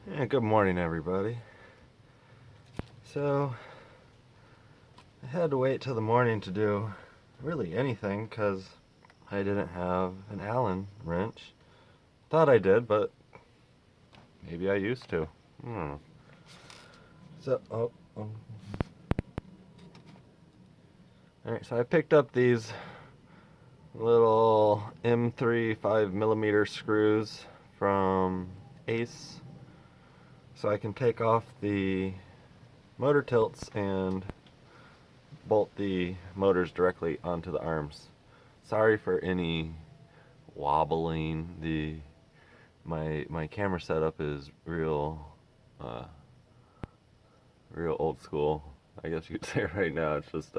Yeah, good morning, everybody. So, I had to wait till the morning to do really anything because I didn't have an Allen wrench. Thought I did, but maybe I used to. I don't know. So, Alright, so I picked up these little M3 5mm screws from Ace so I can take off the motor tilts and bolt the motors directly onto the arms. Sorry for any wobbling. My camera setup is uh, real old school. I guess you could say right now. It's just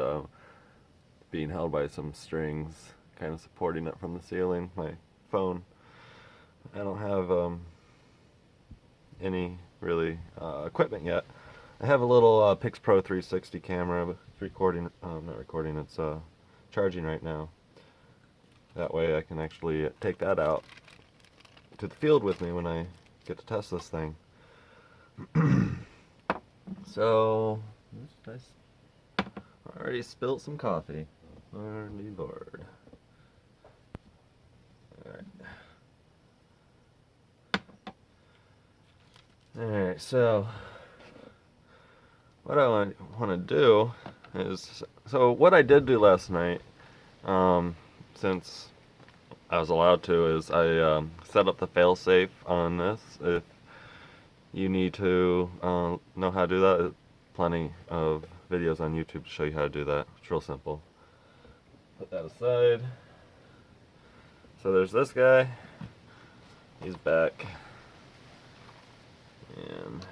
being held by some strings, kind of supporting it from the ceiling. My phone. I don't have any really equipment yet. I have a little Pix Pro 360 camera. But it's recording. Not recording. It's charging right now. That way I can actually take that out to the field with me when I get to test this thing. So, I already spilled some coffee. Already bored. Alright. Alright, so what I want to do is, so what I did do last night, since I was allowed to, is I set up the failsafe on this. If you need to know how to do that, plenty of videos on YouTube to show you how to do that. It's real simple. Put that aside. So there's this guy. He's back. And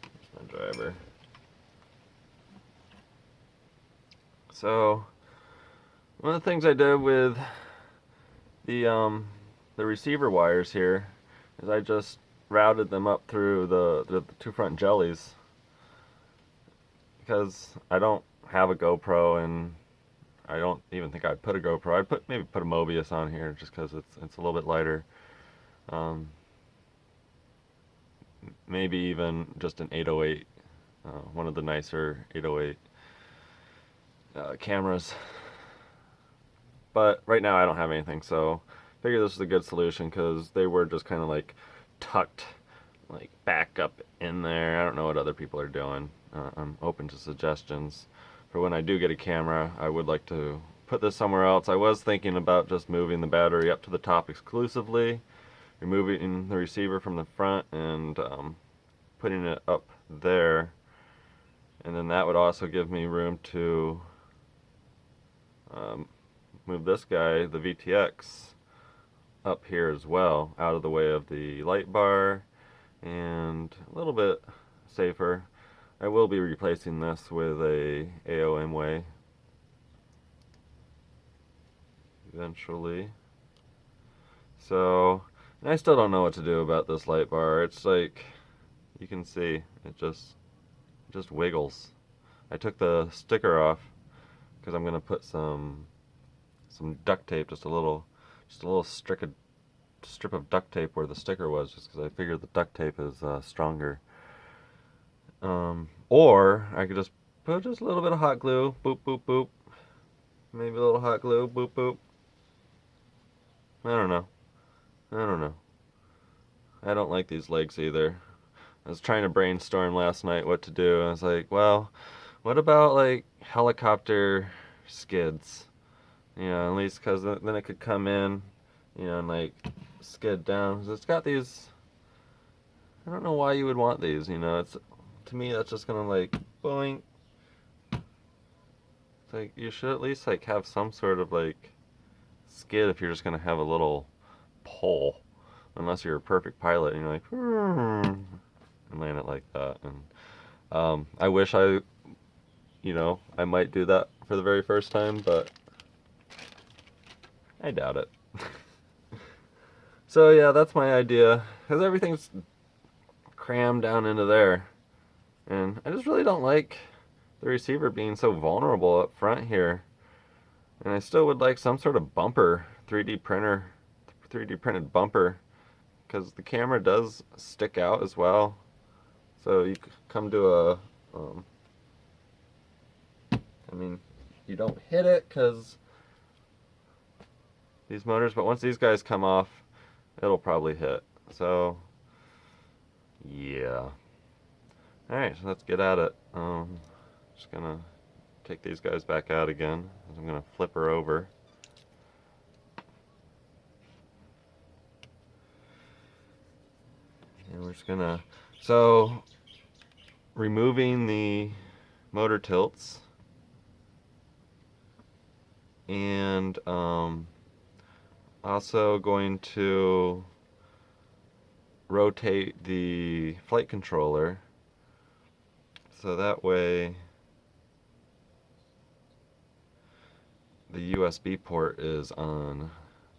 there's my driver. So one of the things I did with the receiver wires here is I just routed them up through the two front jellies because I don't have a GoPro, and I don't even think I'd put a GoPro. I'd maybe put a Mobius on here just because it's a little bit lighter. Maybe even just an 808, one of the nicer 808 cameras. But right now I don't have anything, so I figured this was a good solution because they were just kind of like tucked like back up in there. I don't know what other people are doing. I'm open to suggestions. For when I do get a camera, I would like to put this somewhere else. I was thinking about just moving the battery up to the top exclusively, removing the receiver from the front and putting it up there, and then that would also give me room to move this guy, the VTX, up here as well, out of the way of the light bar, and a little bit safer. I will be replacing this with a AOM eventually. So, and I still don't know what to do about this light bar. It's like, you can see, it just wiggles. I took the sticker off because I'm gonna put some duct tape, just a little strip of duct tape where the sticker was, just because I figured the duct tape is stronger. Or I could just put just a little bit of hot glue, boop boop boop, maybe a little hot glue, boop boop. I don't know. I don't know. I don't like these legs either. I was trying to brainstorm last night what to do. I was like, well, what about like helicopter skids? You know, at least because then it could come in, you know, and like skid down. 'Cause it's got these. I don't know why you would want these. You know, it's, to me that's just gonna like boing. It's like you should at least like have some sort of like skid if you're just gonna have a little pole, unless you're a perfect pilot and you're like and land it like that. And I wish I might do that for the very first time, but I doubt it. So yeah, that's my idea, because everything's crammed down into there, and I just really don't like the receiver being so vulnerable up front here. And I still would like some sort of bumper, 3D printed bumper, because the camera does stick out as well. So you come to a, I mean, you don't hit it because these motors, but once these guys come off, it'll probably hit. So, yeah. Alright, so let's get at it. Just gonna take these guys back out again. I'm gonna flip her over. And we're just gonna, so removing the motor tilts and also going to rotate the flight controller so that way the USB port is on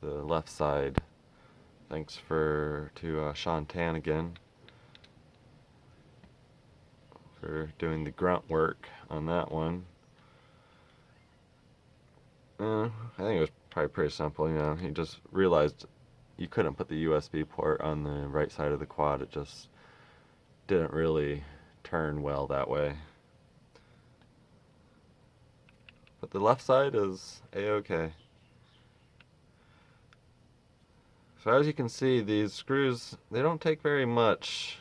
the left side. Thanks to Sean Tan again for doing the grunt work on that one. I think it was probably pretty simple, you know. He just realized you couldn't put the USB port on the right side of the quad. It just didn't really turn well that way. But the left side is a-okay. So as you can see, these screws, they don't take very much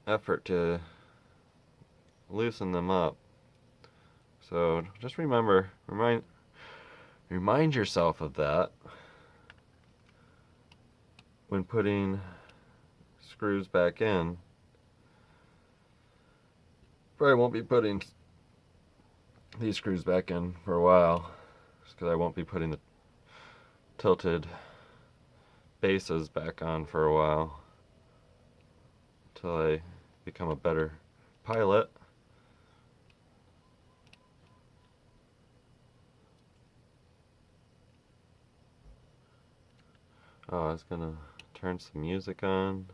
effort to loosen them up. So just remind yourself of that when putting screws back in. Probably won't be putting these screws back in for a while, just because I won't be putting the tilted bases back on for a while until I become a better pilot. Oh, I was gonna turn some music on.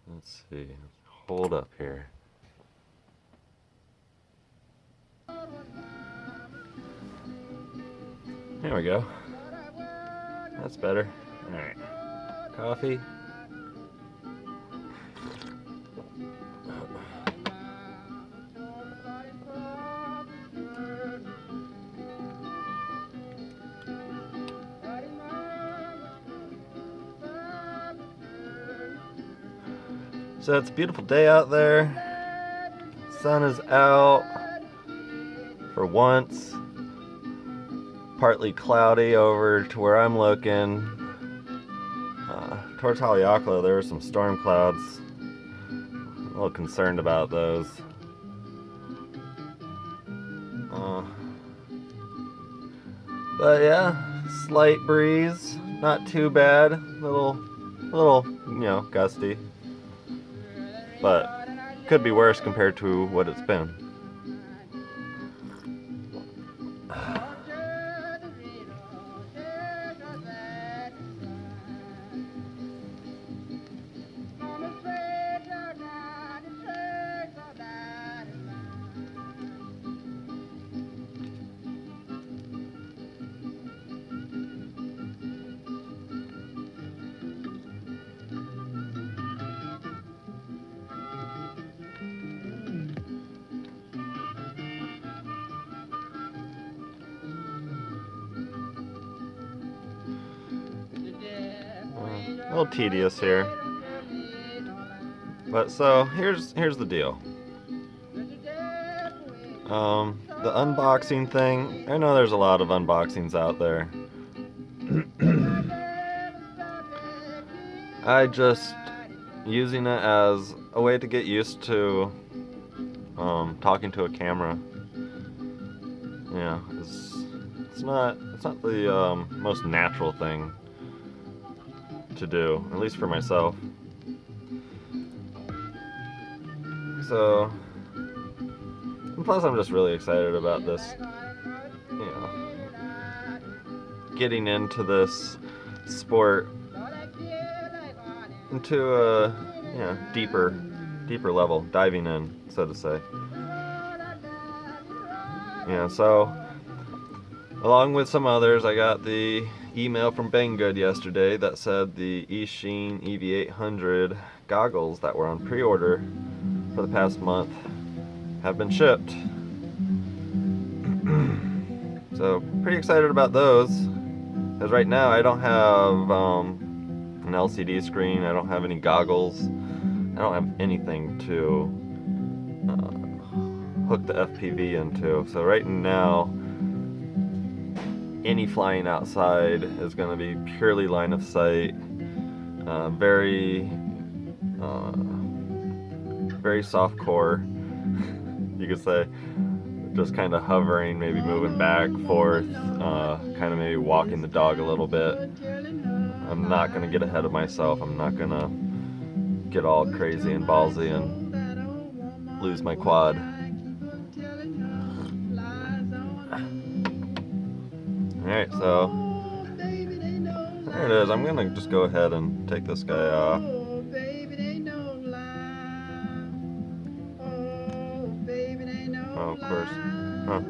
Let's see. Hold up here. There we go. That's better. Alright. Coffee. So it's a beautiful day out there. Sun is out for once. Partly cloudy over to where I'm looking. Towards Haleakala there were some storm clouds. A little concerned about those. But yeah, slight breeze, not too bad. Little, you know, gusty. But could be worse compared to what it's been. A little tedious here. But so here's the deal. The unboxing thing, I know there's a lot of unboxings out there. I just using it as a way to get used to talking to a camera. Yeah, it's not the most natural thing to do, at least for myself. So, and plus I'm just really excited about this, you know, getting into this sport into a, you know, deeper level, diving in, so to say. Yeah, so Along with some others, I got the email from Banggood yesterday that said the Eachine EV800 goggles that were on pre-order for the past month have been shipped. So pretty excited about those, because right now I don't have an LCD screen, I don't have any goggles, I don't have anything to hook the FPV into. So right now, any flying outside is going to be purely line of sight, very soft core, you could say, just kind of hovering, maybe moving back, forth, kind of maybe walking the dog a little bit. I'm not going to get ahead of myself, I'm not going to get all crazy and ballsy and lose my quad. Alright, so there it is. I'm gonna just go ahead and take this guy off. Oh, of course. Huh.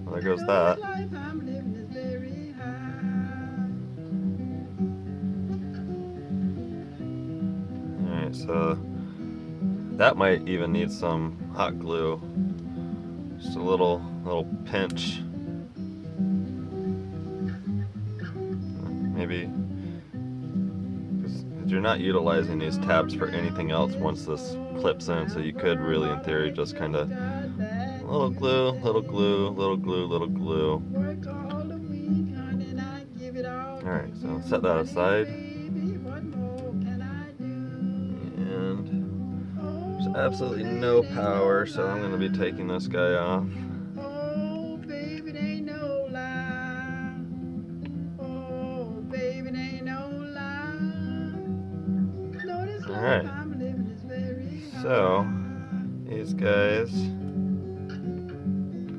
Well, there goes that. Alright, so that might even need some hot glue. Just a little pinch. Maybe, because you're not utilizing these tabs for anything else once this clips in, so you could really, in theory, just kind of little glue, little glue, little glue, little glue. Alright, so set that aside. And there's absolutely no power, so I'm going to be taking this guy off. Alright, so these guys,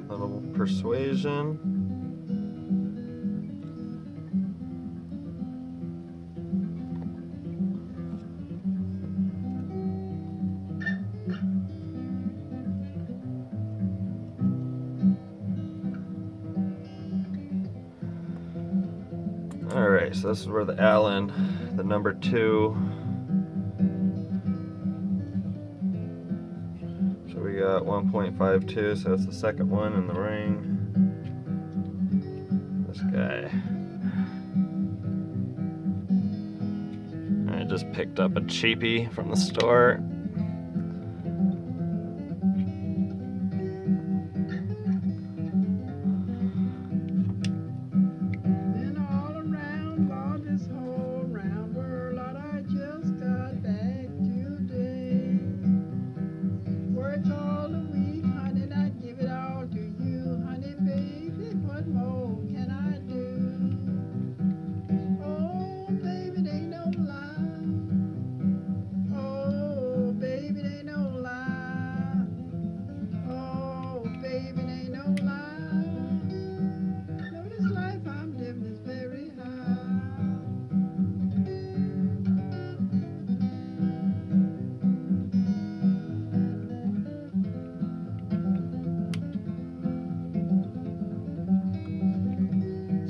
a little persuasion. Alright, so this is where the Allen, the number 2. So we got 1.52, so it's the second one in the ring. This guy. I just picked up a cheapie from the store.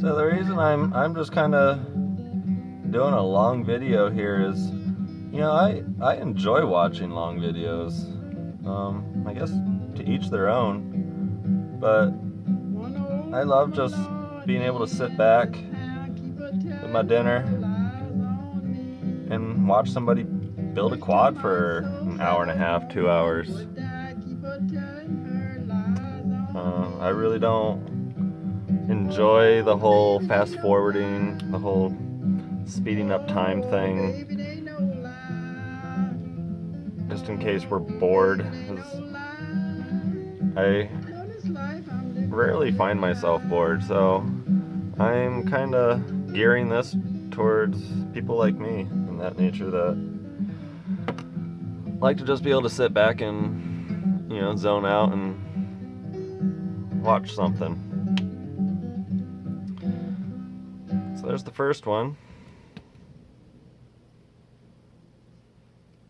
So the reason I'm just kind of doing a long video here is, you know, I enjoy watching long videos. I guess to each their own, but I love just being able to sit back with my dinner and watch somebody build a quad for an hour and a half, 2 hours. I really don't enjoy the whole fast forwarding, the whole speeding up time thing, just in case we're bored, 'cause I rarely find myself bored, so I'm kind of gearing this towards people like me in that nature that like to just be able to sit back and, you know, zone out and watch something. So there's the first one.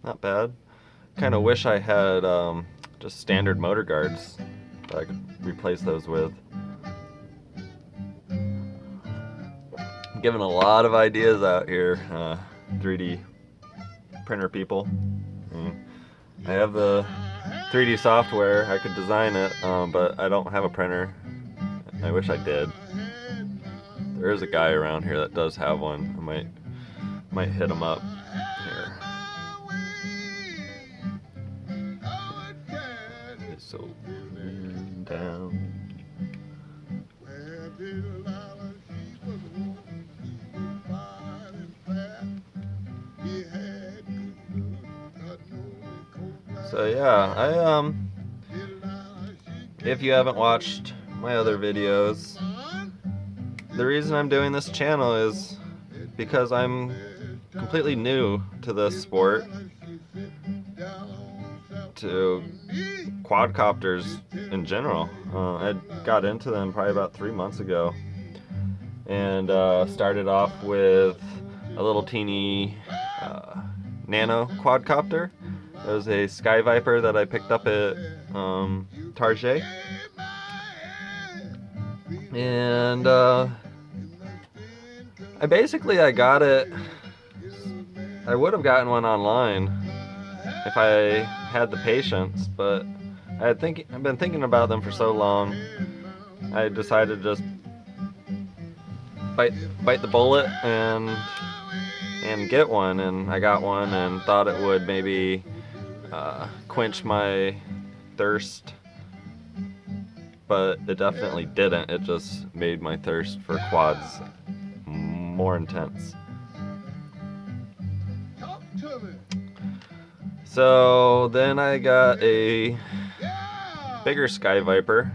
Not bad. Kind of wish I had just standard motor guards that I could replace those with. giving a lot of ideas out here, 3D printer people. I have the 3D software, I could design it, but I don't have a printer. I wish I did. There is a guy around here that does have one. I might hit him up here. It's so down. So yeah, if you haven't watched my other videos, the reason I'm doing this channel is because I'm completely new to this sport, to quadcopters in general. I got into them probably about 3 months ago, and started off with a little teeny nano quadcopter. It was a Sky Viper that I picked up at Target, and I got it. I would have gotten one online if I had the patience, but I've been thinking about them for so long. I decided to just bite the bullet and get one, and I got one and thought it would maybe quench my thirst, but it definitely didn't. It just made my thirst for quads more intense. So then I got a bigger Sky Viper,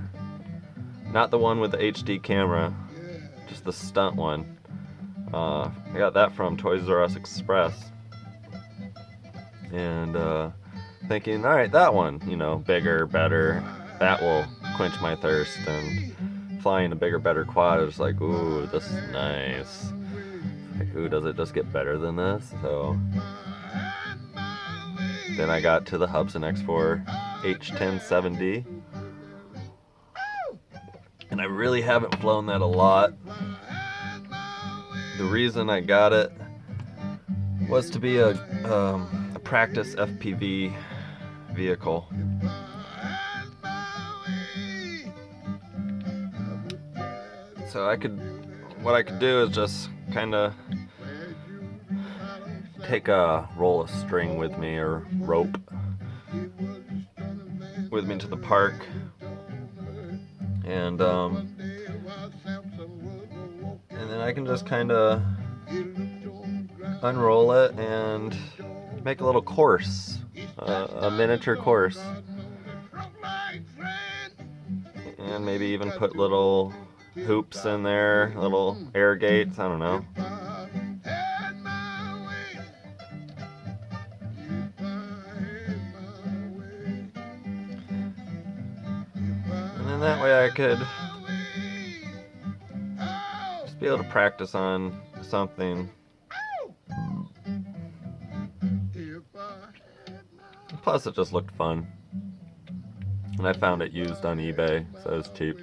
not the one with the HD camera, just the stunt one. I got that from Toys R Us Express, and thinking, alright, that one, bigger, better, that will quench my thirst. And flying a bigger, better quad, I was like, ooh, this is nice. Like, ooh, does it just get better than this? So then I got to the Hubsan X4 H1070, and I really haven't flown that a lot. The reason I got it was to be a practice FPV vehicle. So what I could do is just kind of take a roll of string with me, or rope with me to the park, and then I can just kind of unroll it and make a little course, a miniature course, and maybe even put little hoops in there, little air gates, I don't know. And then that way I could just be able to practice on something. Plus it just looked fun. And I found it used on eBay, so it was cheap.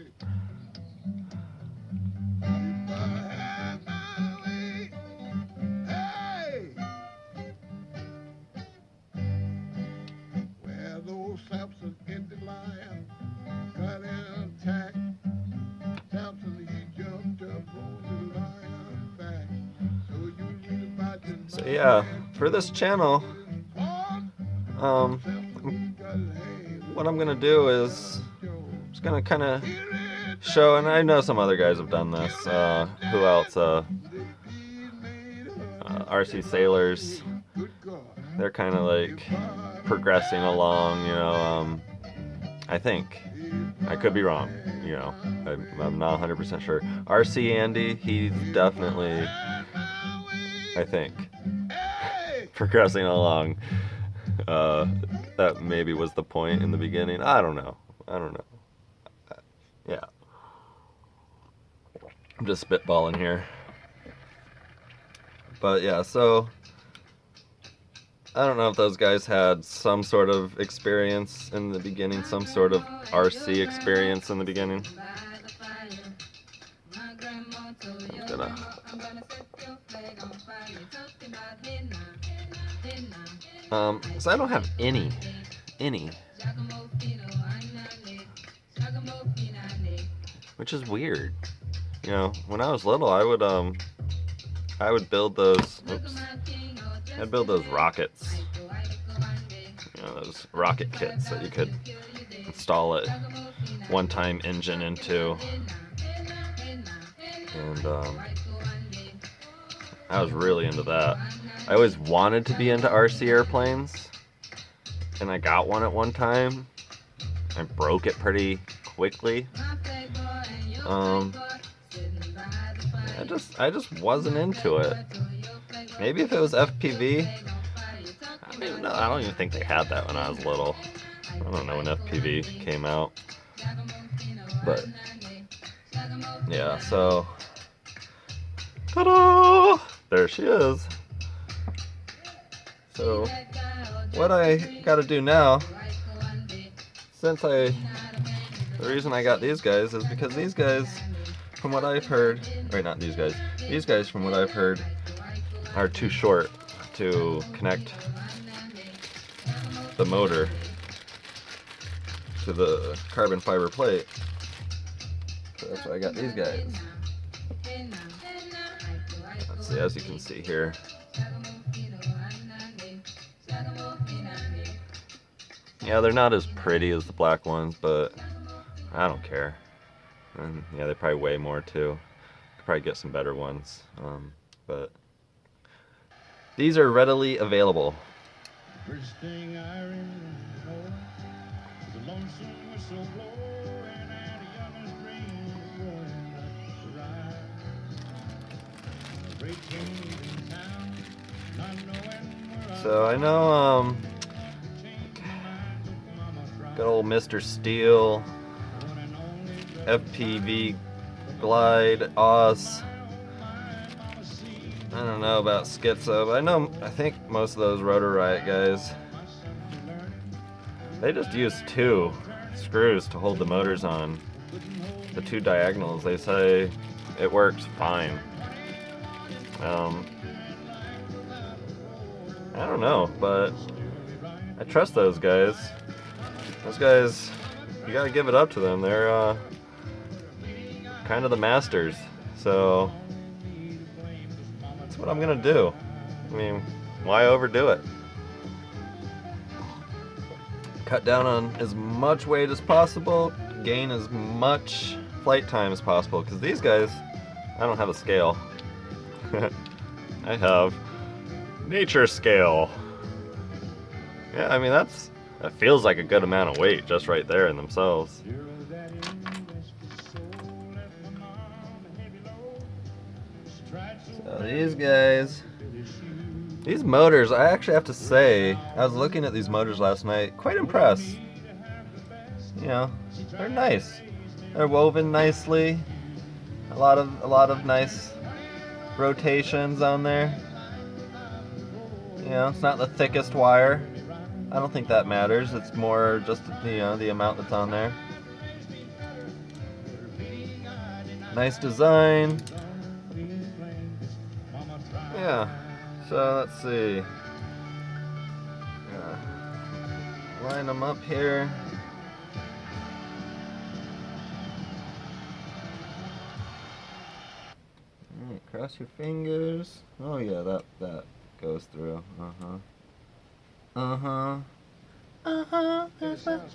So yeah, for this channel, what I'm gonna do is just gonna kind of show, and I know some other guys have done this. Who else? RC Sailors. They're kind of like progressing along, I think. I could be wrong, I'm not 100% sure. RC Andy, he's definitely, I think, progressing along. That maybe was the point in the beginning. I don't know. Yeah. I'm just spitballing here. But yeah, so I don't know if those guys had some sort of experience in the beginning, some sort of RC experience in the beginning. gonna. So I don't have any, which is weird. You know, when I was little, I would build those. Oops. I'd build those rockets. You know, those rocket kits that you could install a one-time engine into, and I was really into that. I always wanted to be into RC airplanes, and I got one at one time. I broke it pretty quickly. I just wasn't into it. Maybe if it was FPV, I don't even know. I don't even think they had that when I was little. I don't know when FPV came out. But yeah, so ta-da! There she is. So what I gotta do now, since the reason I got these guys is because these guys, from what I've heard, or not these guys from what I've heard, are too short to connect the motor to the carbon fiber plate. So that's why I got these guys. Let's see, as you can see here. Yeah, they're not as pretty as the black ones, but I don't care. And yeah, they probably weigh more too. Could probably get some better ones, but these are readily available. First thing I remember was a lonesome whistle blowing at a younger's dream of growing up to rise. So I know good old Mr. Steel, FPV Glide, Oz. I don't know about Schizo, but I think most of those Rotor Riot guys, they just use 2 screws to hold the motors on. The 2 diagonals, they say it works fine. I don't know, but I trust those guys. Those guys, you gotta give it up to them. They're kind of the masters. So that's what I'm gonna do. I mean, why overdo it? Cut down on as much weight as possible, gain as much flight time as possible, because these guys, I don't have a scale. I have nature scale. Yeah, I mean that feels like a good amount of weight just right there in themselves. So these guys, these motors, I actually have to say, I was looking at these motors last night, quite impressed. You know, they're nice. They're woven nicely. A lot of nice rotations on there. You know, it's not the thickest wire. I don't think that matters. It's more just, you know, the amount that's on there. Nice design. Yeah. So let's see. Line them up here. Alright, cross your fingers. Oh yeah, that goes through. Uh-huh. Uh-huh. Uh-huh. That's what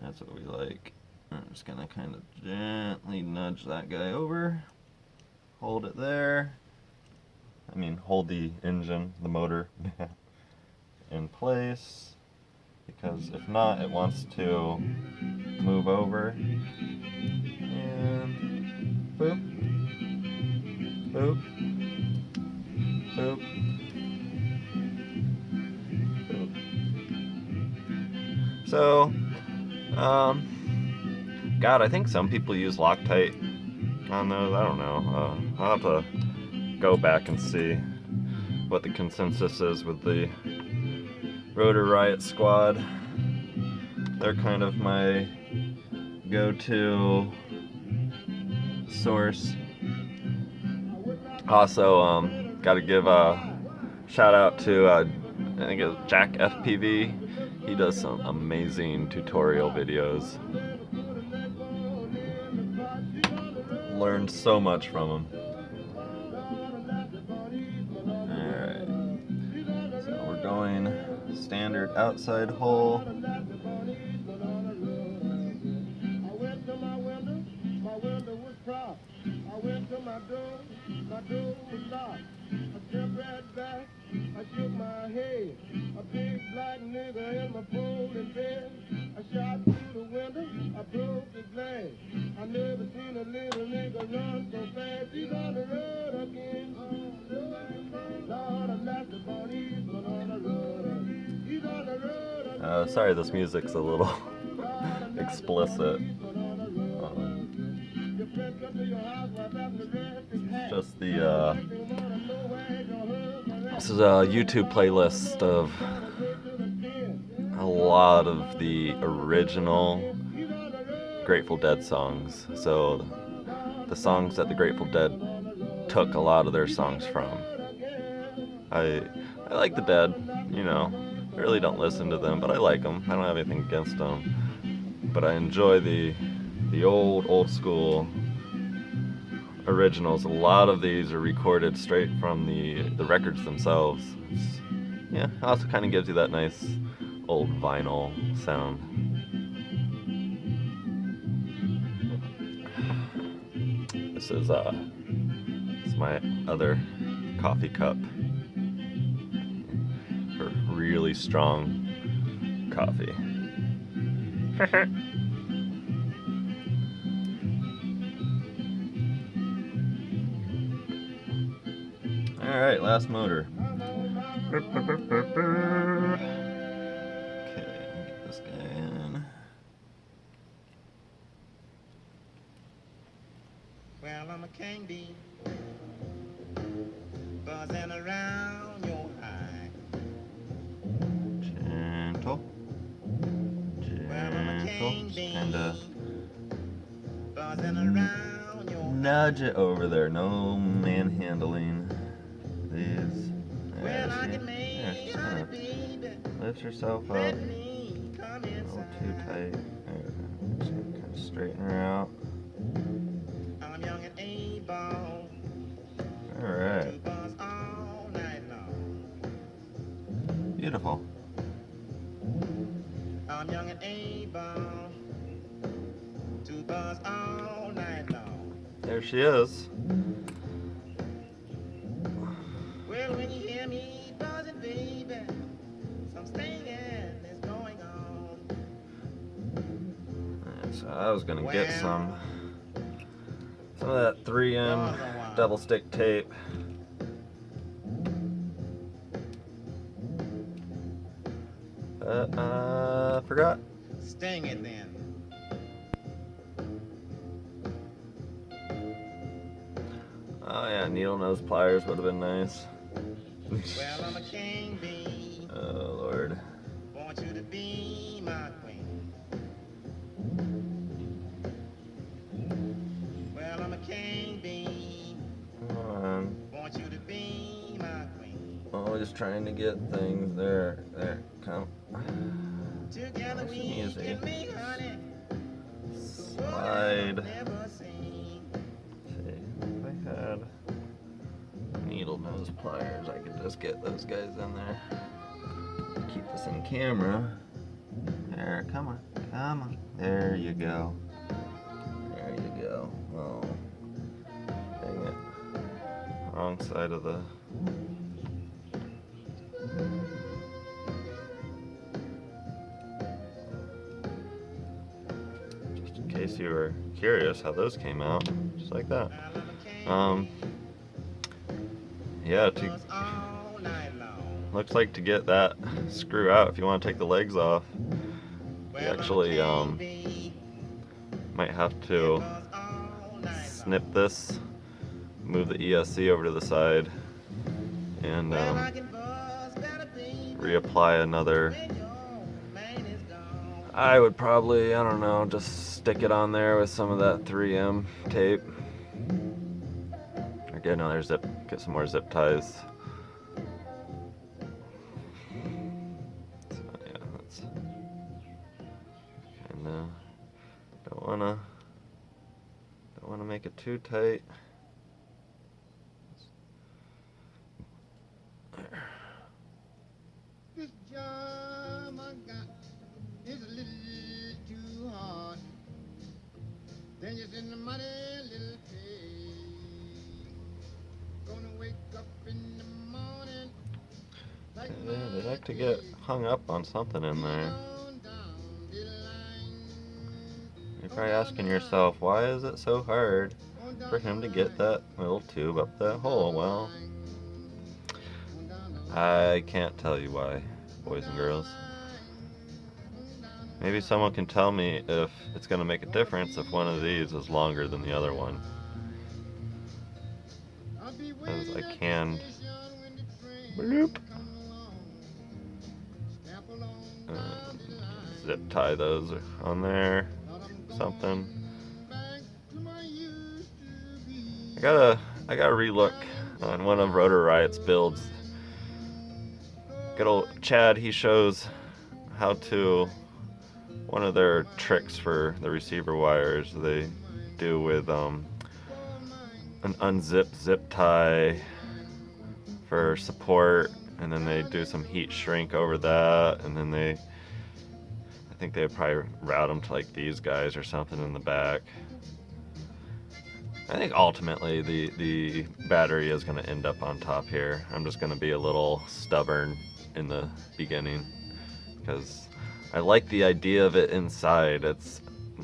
That's what we like. I'm just gonna kind of gently nudge that guy over. Hold it there. I mean, hold the engine, the motor, in place. Because if not, it wants to move over. And boop. Boop. Boop. Boop. So, God, I think some people use Loctite on those. I don't know. I'll have to go back and see what the consensus is with the Rotor Riot Squad. They're kind of my go-to source. Also, got to give a shout out to I think it's Jack FPV. He does some amazing tutorial videos. Learned so much from him. Alright, so we're going standard outside hole. I shook my head, a big black nigga in my folding bed. I shot through the window, I broke the glass. I never seen a little nigga run so fast. He's on the road again. Lord, I'm not the bunny, but on the road. He's on the road again. Sorry, this music's a little explicit. It's just the this is a YouTube playlist of a lot of the original Grateful Dead songs. So the songs that the Grateful Dead took a lot of their songs from. I like the Dead, you know. I really don't listen to them, but I like them. I don't have anything against them. But I enjoy the old school originals. A lot of these are recorded straight from the records themselves. Yeah, it also kind of gives you that nice old vinyl sound. This is my other coffee cup for really strong coffee. Alright, last motor. Okay, get this guy in. Well, I'm a king bee, buzzing around your eye. Gentle. Well, I'm a Gentle. king Just bee, kinda buzzing around your nudge it over there. No manhandling these. Well, I There, can see? make There, just honey, kinda baby. lift yourself up. Let me come A little too inside. tight. There, just kind of straighten her out. I'm young and able Alright. to buzz all night long. Beautiful. I'm young and able to buzz all night long. There she is. Well, when you hear me buzzing, baby, some stinging is going on. Alright, so I was gonna get some of that 3M double stick tape. Forgot. Sting it then. Oh yeah, needle nose pliers would have been nice. Well, I'm a king bee. Oh Lord. Want you to be my queen. Well, I'm a king bee. Come on. Want you to be my queen. Oh, just trying to get things there. There, come. Together we Easy. can make honey. Slide. Never seen. See, if I had needle nose pliers, I could just get those guys in there. Keep this in camera. There, come on. Come on. There you go. There you go. Oh. Dang it. Wrong side of the... Just in case you were curious how those came out. Just like that. Yeah, looks like to get that screw out, if you want to take the legs off, you actually might have to snip this, move the ESC over to the side, and reapply another. I would probably, I don't know, just stick it on there with some of that 3M tape. Or get another zip, get some more zip ties. So yeah, that's kinda, don't wanna make it too tight. This job I got is a little too hard. Then you're in the muddy little pay. Gonna wake up in the morning. Yeah, they like to get hung up on something in there. You're probably asking yourself, why is it so hard for him to get that little tube up that hole? Well, I can't tell you why, boys and girls. Maybe someone can tell me if it's going to make a difference if one of these is longer than the other one. Because I can bloop, zip tie those on there, something. I gotta relook on one of Rotor Riot's builds. Good old Chad, he shows how to, one of their tricks for the receiver wires they do with an unzipped zip tie for support, and then they do some heat shrink over that, and then I think they would probably route them to like these guys or something in the back. I think ultimately the battery is going to end up on top here. I'm just going to be a little stubborn in the beginning because I like the idea of it inside. It's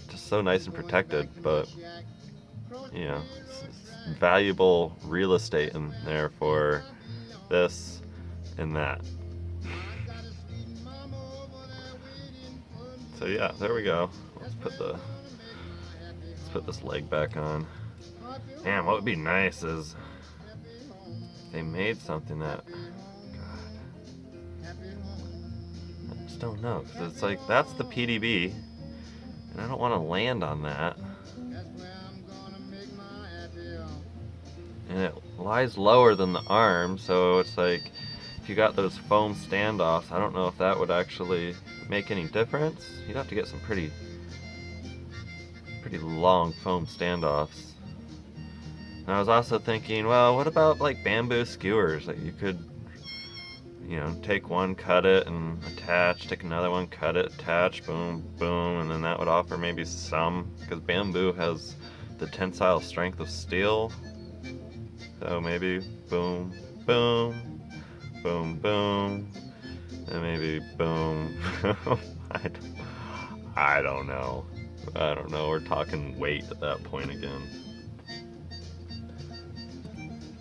just so nice and protected, but you know, it's valuable real estate in there for this and that. So yeah, there we go. Let's put this leg back on. Damn, what would be nice is they made something that, God, I just don't know, because it's like, that's the PDB, and I don't want to land on that. And it lies lower than the arm, so it's like, if you got those foam standoffs, I don't know if that would actually make any difference. You'd have to get some pretty long foam standoffs. And I was also thinking, well, what about like bamboo skewers? Like you could, you know, take one, cut it, and attach, take another one, cut it, attach, boom, boom, and then that would offer maybe some, because bamboo has the tensile strength of steel. So maybe boom, boom, boom, boom, and maybe boom. I don't know. I don't know. We're talking weight at that point again.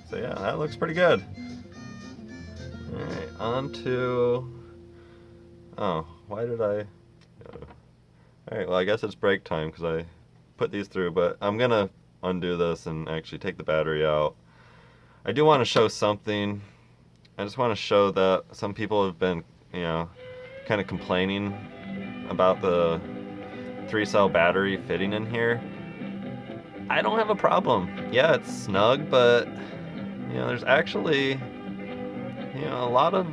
So yeah, that looks pretty good. Alright, on to... Oh, why did I... Alright, well I guess it's break time because I put these through, but I'm gonna undo this and actually take the battery out. I do want to show something. I just want to show that some people have been, you know, kind of complaining about the 3-cell battery fitting in here. I don't have a problem. Yeah, it's snug, but you know, there's actually, you know, a lot of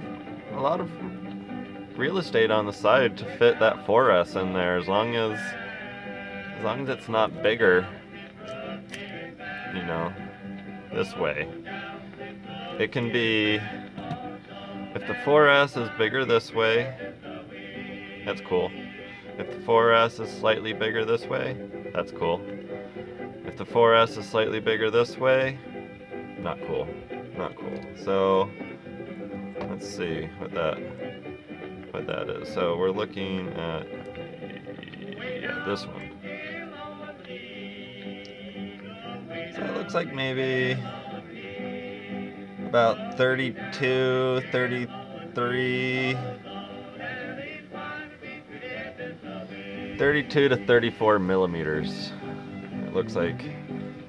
real estate on the side to fit that 4S in there, as long as it's not bigger, you know, this way. It can be, if the 4S is bigger this way, that's cool. If the 4S is slightly bigger this way, that's cool. If the 4S is slightly bigger this way, not cool. Not cool. So let's see what that is. So we're looking at this one. So it looks like maybe about 32, 33, 32 to 34 millimeters. It looks like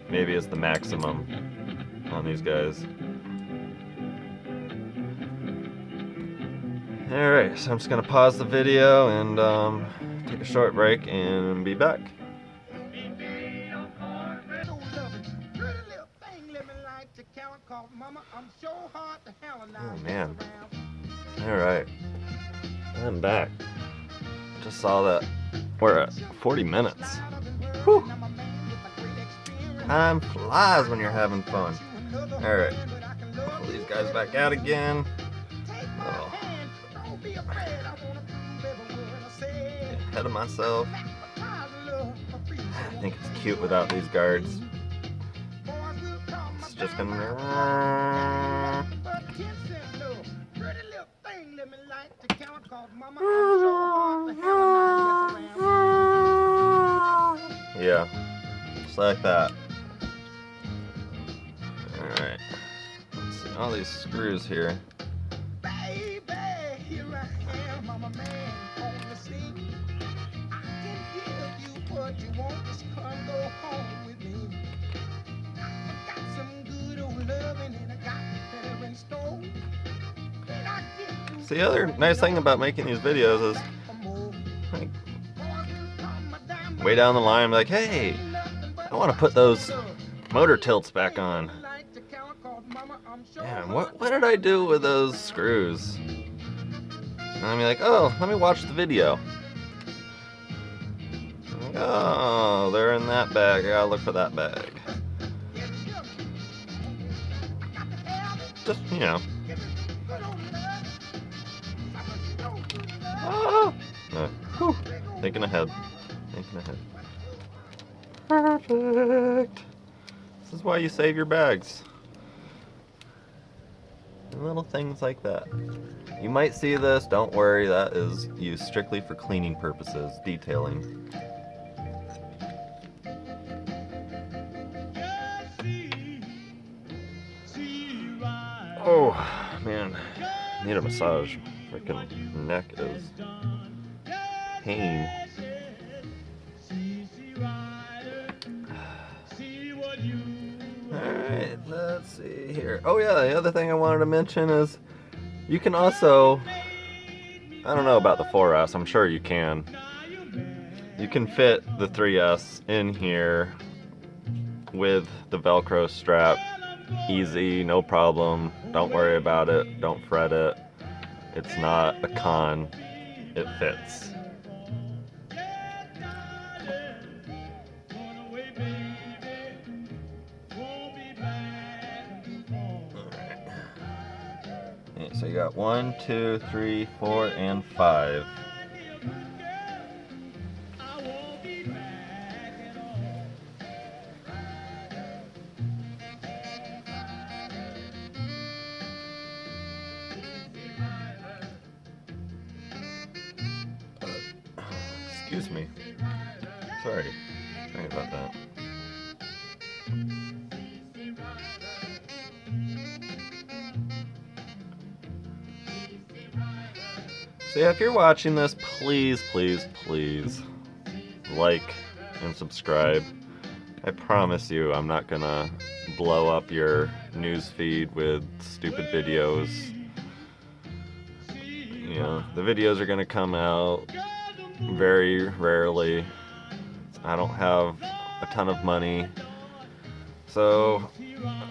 maybe it's the maximum on these guys. Alright, so I'm just going to pause the video and take a short break and be back. Oh man. Alright. I'm back. Just saw that we're at 40 minutes. Whew. Time flies when you're having fun. Alright. Pull these guys back out again. Oh. Ahead of myself. I think it's cute without these guards. It's just gonna. Yeah, just like that. Alright. Let's see all these screws here. So the other nice thing about making these videos is, like, way down the line, I'm like, hey, I want to put those motor tilts back on. Man, what did I do with those screws? And I'm like, oh, let me watch the video. I'm like, oh, they're in that bag. I gotta look for that bag. Just, you know. Oh! Thinking ahead. Thinking ahead. Perfect. This is why you save your bags. And little things like that. You might see this, don't worry, that is used strictly for cleaning purposes, detailing. Oh, man. Need a massage. Freaking neck is pain. Alright, let's see here. Oh yeah, the other thing I wanted to mention is you can also, I don't know about the 4S, I'm sure you can. You can fit the 3S in here with the Velcro strap. Easy, no problem. Don't worry about it. Don't fret it. It's not a con. It fits. Okay, so you got 1, 2, 3, 4, and 5. Excuse me. Sorry about that. So yeah, if you're watching this, please, please, please like and subscribe. I promise you I'm not gonna blow up your news feed with stupid videos. You know, the videos are gonna come out very rarely. I don't have a ton of money, so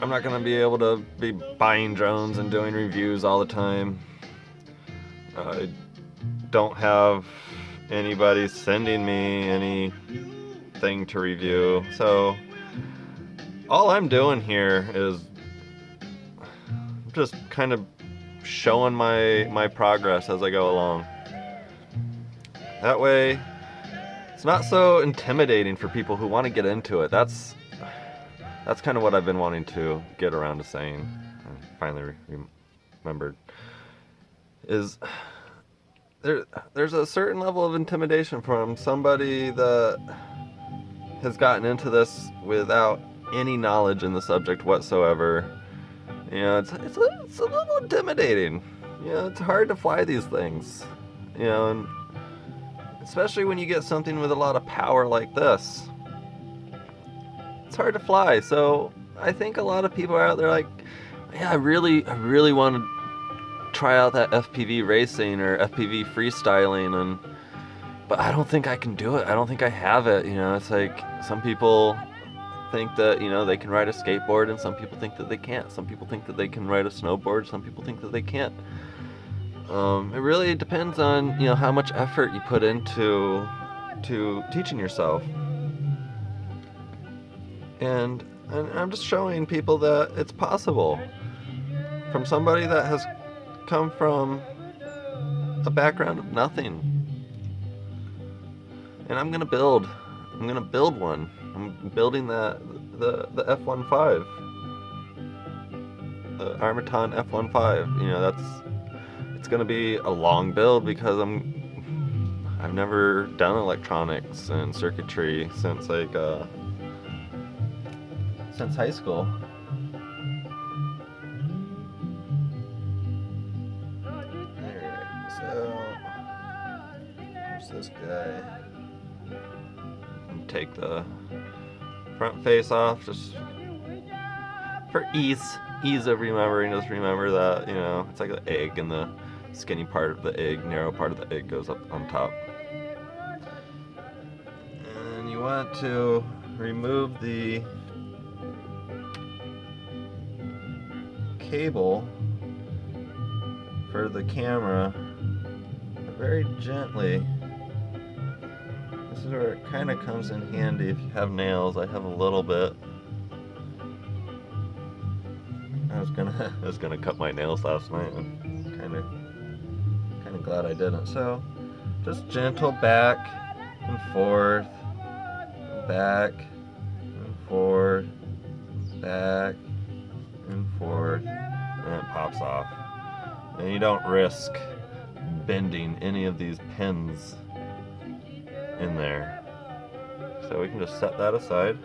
I'm not gonna be able to be buying drones and doing reviews all the time. I don't have anybody sending me anything to review, so all I'm doing here is just kind of showing my progress as I go along. That way not so intimidating for people who want to get into it. That's kind of what I've been wanting to get around to saying. I finally remembered. Is there's a certain level of intimidation from somebody that has gotten into this without any knowledge in the subject whatsoever. You know, it's a little intimidating. You know, it's hard to fly these things. You know, and especially when you get something with a lot of power like this. It's hard to fly. So I think a lot of people are out there like, yeah, I really want to try out that FPV racing or FPV freestyling, but I don't think I can do it. I don't think I have it. You know, it's like some people think that, you know, they can ride a skateboard, and some people think that they can't. Some people think that they can ride a snowboard. Some people think that they can't. It really depends on, you know, how much effort you put into teaching yourself. And I'm just showing people that it's possible. From somebody that has come from a background of nothing. And I'm gonna build one. I'm building the F-15, the Armaton F-15. You know, it's gonna be a long build because I've never done electronics and circuitry since high school. Alright, so here's this guy. Take the front face off just for ease of remembering. Just remember that, you know, it's like the egg, and the skinny part of the egg, narrow part of the egg goes up on top. And you want to remove the cable for the camera very gently. This is where it kind of comes in handy if you have nails. I have a little bit. I was gonna cut my nails last night. I'm kind of glad I didn't. So just gentle back and forth, back and forth, back and forth, and it pops off. And you don't risk bending any of these pins in there. So we can just set that aside.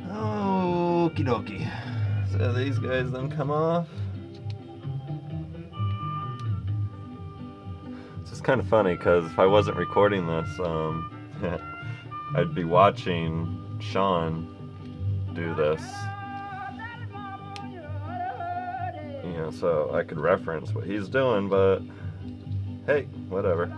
Okie dokie. So these guys then come off. It's just kind of funny because if I wasn't recording this, I'd be watching Sean do this. You know, so I could reference what he's doing, but hey, whatever.